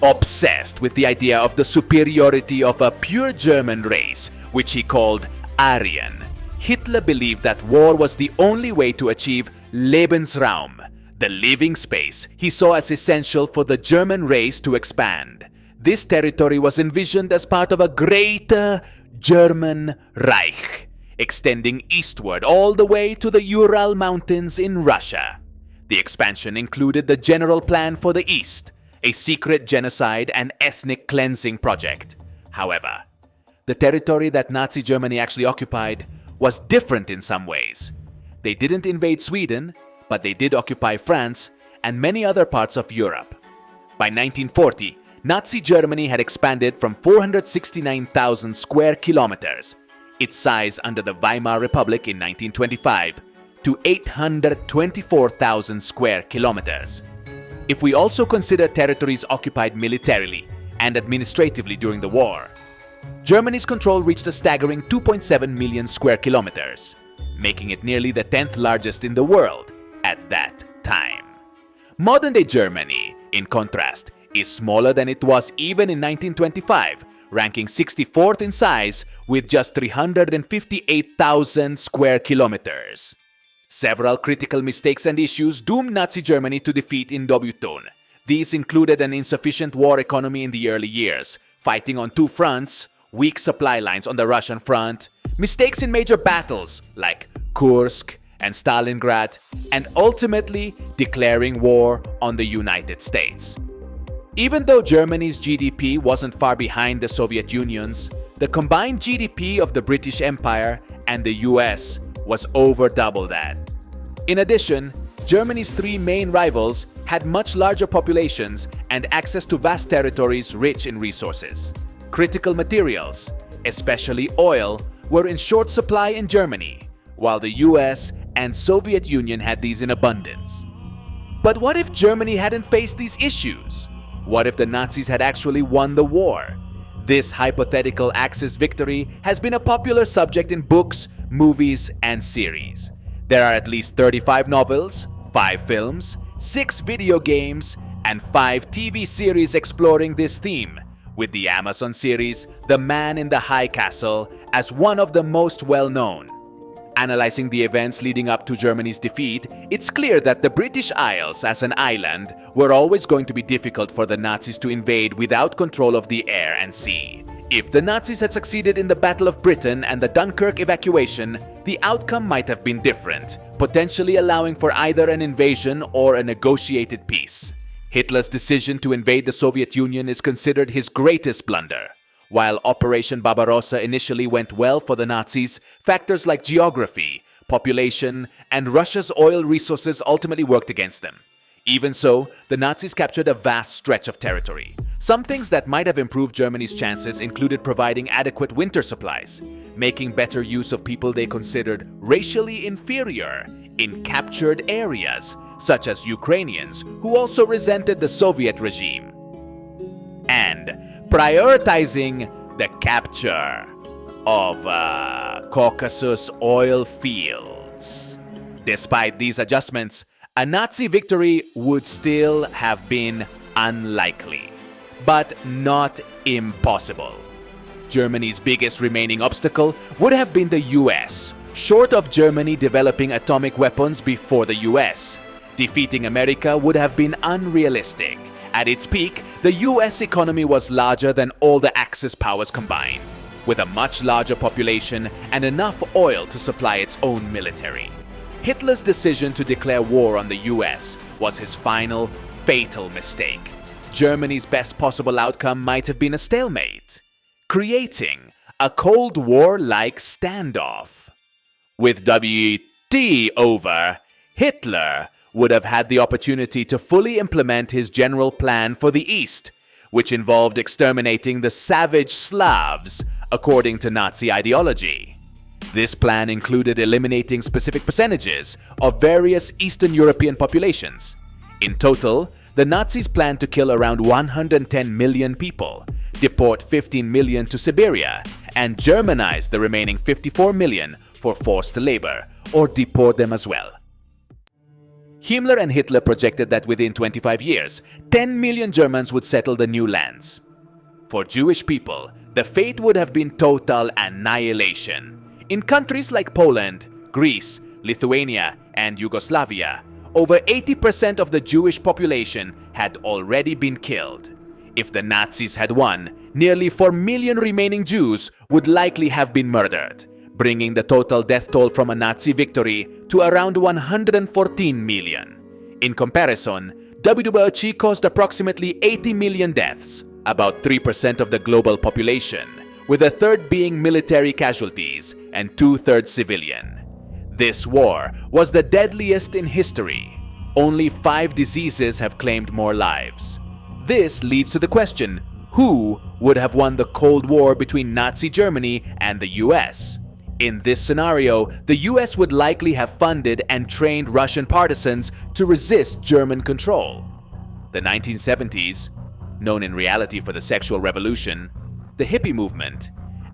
Obsessed with the idea of the superiority of a pure German race, which he called Aryan, Hitler believed that war was the only way to achieve Lebensraum, the living space he saw as essential for the German race to expand. This territory was envisioned as part of a greater German Reich, extending eastward all the way to the Ural Mountains in Russia. The expansion included the General Plan for the East, a secret genocide and ethnic cleansing project. However, the territory that Nazi Germany actually occupied was different in some ways. They didn't invade Sweden, but they did occupy France and many other parts of Europe. By 1940, Nazi Germany had expanded from 469,000 square kilometers, its size under the Weimar Republic in 1925, to 824,000 square kilometers. If we also consider territories occupied militarily and administratively during the war, Germany's control reached a staggering 2.7 million square kilometers, making it nearly the 10th largest in the world at that time. Modern-day Germany, in contrast, is smaller than it was even in 1925, ranking 64th in size with just 358,000 square kilometers. Several critical mistakes and issues doomed Nazi Germany to defeat in Debüton. These included an insufficient war economy in the early years, fighting on two fronts, weak supply lines on the Russian front, mistakes in major battles like Kursk and Stalingrad, and ultimately declaring war on the United States. Even though Germany's GDP wasn't far behind the Soviet Union's, the combined GDP of the British Empire and the US was over double that. In addition, Germany's three main rivals had much larger populations and access to vast territories rich in resources. Critical materials, especially oil, were in short supply in Germany, while the US and Soviet Union had these in abundance. But what if Germany hadn't faced these issues? What if the Nazis had actually won the war? This hypothetical Axis victory has been a popular subject in books, movies, and series. There are at least 35 novels, 5 films, 6 video games, and 5 TV series exploring this theme, with the Amazon series The Man in the High Castle as one of the most well-known. Analyzing the events leading up to Germany's defeat, it's clear that the British Isles as an island were always going to be difficult for the Nazis to invade without control of the air and sea. If the Nazis had succeeded in the Battle of Britain and the Dunkirk evacuation, the outcome might have been different, potentially allowing for either an invasion or a negotiated peace. Hitler's decision to invade the Soviet Union is considered his greatest blunder. While Operation Barbarossa initially went well for the Nazis, factors like geography, population, and Russia's oil resources ultimately worked against them. Even so, the Nazis captured a vast stretch of territory. Some things that might have improved Germany's chances included providing adequate winter supplies, making better use of people they considered racially inferior in captured areas, such as Ukrainians who also resented the Soviet regime, and prioritizing the capture of Caucasus oil fields. Despite these adjustments, a Nazi victory would still have been unlikely, but not impossible. Germany's biggest remaining obstacle would have been the US, short of Germany developing atomic weapons before the US. Defeating America would have been unrealistic. At its peak, the US economy was larger than all the Axis powers combined, with a much larger population and enough oil to supply its own military. Hitler's decision to declare war on the US was his final, fatal mistake. Germany's best possible outcome might have been a stalemate, creating a Cold War-like standoff. With WET over, Hitler would have had the opportunity to fully implement his general plan for the East, which involved exterminating the savage Slavs according to Nazi ideology. This plan included eliminating specific percentages of various Eastern European populations. In total, the Nazis planned to kill around 110 million people, deport 15 million to Siberia, and Germanize the remaining 54 million for forced labor, or deport them as well. Himmler and Hitler projected that within 25 years, 10 million Germans would settle the new lands. For Jewish people, the fate would have been total annihilation. In countries like Poland, Greece, Lithuania, and Yugoslavia, over 80% of the Jewish population had already been killed. If the Nazis had won, nearly 4 million remaining Jews would likely have been murdered, bringing the total death toll from a Nazi victory to around 114 million. In comparison, WWOC caused approximately 80 million deaths, about 3% of the global population, with a third being military casualties and two-thirds civilian. This war was the deadliest in history. Only 5 diseases have claimed more lives. This leads to the question, who would have won the Cold War between Nazi Germany and the US? In this scenario, the US would likely have funded and trained Russian partisans to resist German control. The 1970s, known in reality for the sexual revolution, the hippie movement,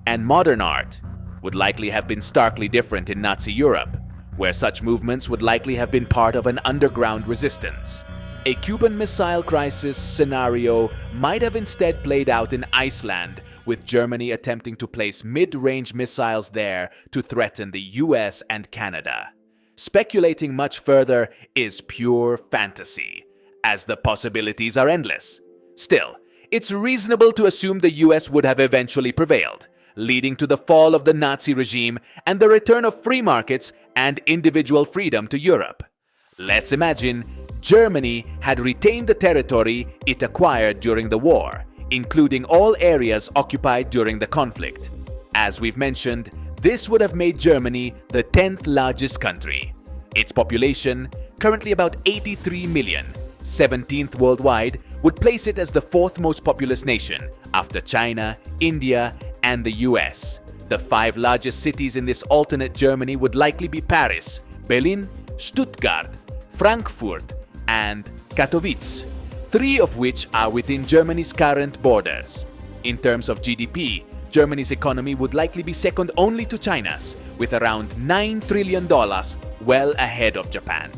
and modern art would likely have been starkly different in Nazi Europe, where such movements would likely have been part of an underground resistance. A Cuban Missile Crisis scenario might have instead played out in Iceland, with Germany attempting to place mid-range missiles there to threaten the US and Canada. Speculating much further is pure fantasy, as the possibilities are endless. Still, it's reasonable to assume the US would have eventually prevailed, leading to the fall of the Nazi regime and the return of free markets and individual freedom to Europe. Let's imagine Germany had retained the territory it acquired during the war, including all areas occupied during the conflict. As we've mentioned, this would have made Germany the 10th largest country. Its population, currently about 83 million, 17th worldwide, would place it as the 4th most populous nation after China, India, and the US. The 5 largest cities in this alternate Germany would likely be Paris, Berlin, Stuttgart, Frankfurt, and Katowice, 3 of which are within Germany's current borders. In terms of GDP, Germany's economy would likely be second only to China's, with around $9 trillion, well ahead of Japan.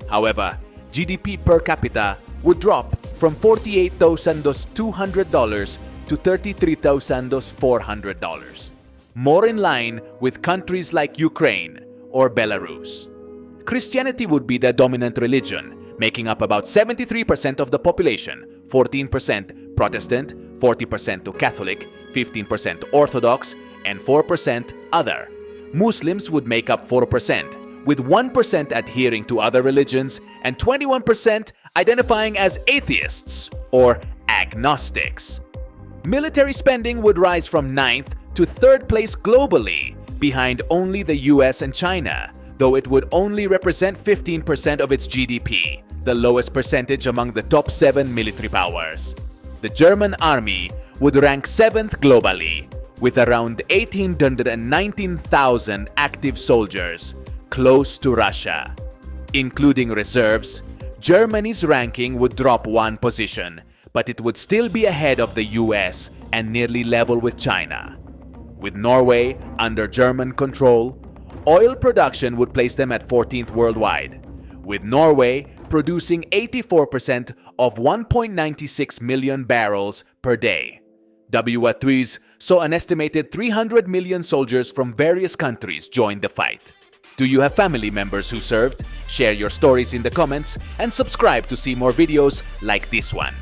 However, GDP per capita would drop from $48,200 to $33,400, more in line with countries like Ukraine or Belarus. Christianity would be the dominant religion, making up about 73% of the population, 14% Protestant, 40% to Catholic, 15% Orthodox, and 4% other. Muslims would make up 4%, with 1% adhering to other religions and 21% identifying as atheists or agnostics. Military spending would rise from 9th to 3rd place globally, behind only the US and China, though it would only represent 15% of its GDP, the lowest percentage among the top 7 military powers. The German army would rank 7th globally, with around 819,000 active soldiers, close to Russia. Including reserves, Germany's ranking would drop 1 position, but it would still be ahead of the US and nearly level with China. With Norway under German control, oil production would place them at 14th worldwide, with Norway producing 84% of 1.96 million barrels per day. WW3s saw an estimated 300 million soldiers from various countries join the fight. Do you have family members who served? Share your stories in the comments and subscribe to see more videos like this one.